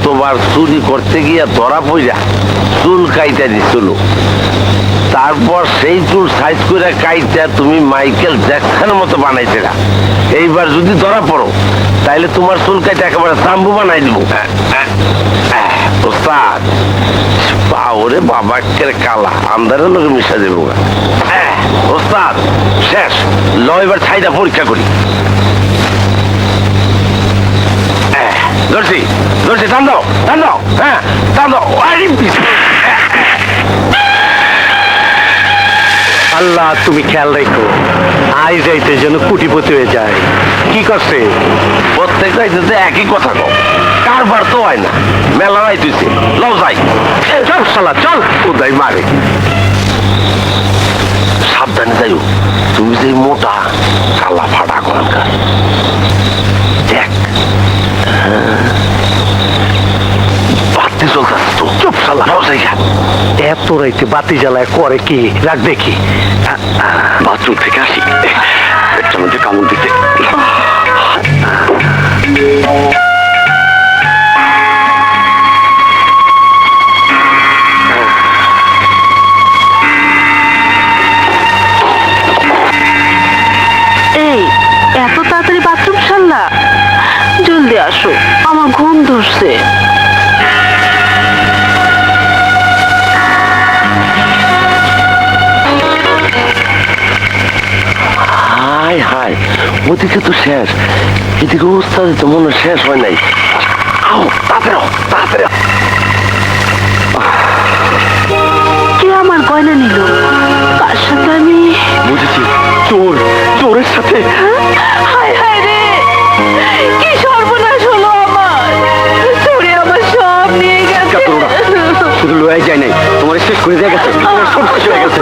গতবার চুরি করতে গিয়া ধরা পড়া চুল কাইটা দিছিল, তারপর সেই চুল সাইজ করে কাইটা তুমি মাইকেল জ্যাকসনের মতো বানাইছিলা। এইবার যদি ধরা পড়ো তাইলে তোমার চুল কাইটা একেবারে তাম্বু বানাই দিব। ওস্তাদ ওরে বাবা কে কালা আন্দারের লোকে মিশা দেবো। ওস্তাদ শেষ, ল এবার ছাইটা পরীক্ষা করি। ধরছি ধরছি, টান দাও টান দাও, হ্যাঁ টান দাও। আল্লাহ তুমি খেয়াল রেখো, আই যাইতে যেন কুটিপতি হয়ে যায়। কি করছে? প্রত্যেক রাইতে একই কথা কও, কারবার তো হয় না, মেলা রাইতেছে। লও যাই, চল শালা চল। কোথায় মারে, সাবধানে যাইও। তুমি যে মোটা কালা ফাটা করার দেখ, বাতি চলতেছে তো। চুপ শালা। লও যাইগা। এত রাইতে বাতি জ্বালায় করে কি? রাখ দেখি। বাথরুম থেকে আসি, একটা মধ্যে কামড় দিতে। এই এত তাড়াতাড়ি বাথরুম সারলা? জলদি আসো, আমার ঘুম ধরছে। হায় হায়, ওদিকে তো শেষ, এদিকে উস্তাদ তো মনে হয় শেষ হয় নাই। আও তাড়াতাড়ি আও, তাড়াতাড়ি আও। কে আমার গয়না নিল? কার সাথে আমি? বুঝেছি, চোর, চোরের সাথে। হায় হায় রে, কি সর্বনাশ হলো আমার! চোরে আমার সব নিয়ে গেছে। শুধু লয়ে যায় নাই, তোমার শেষ করে দিয়ে গেছে, তোমার সব শেষ হয়ে গেছে।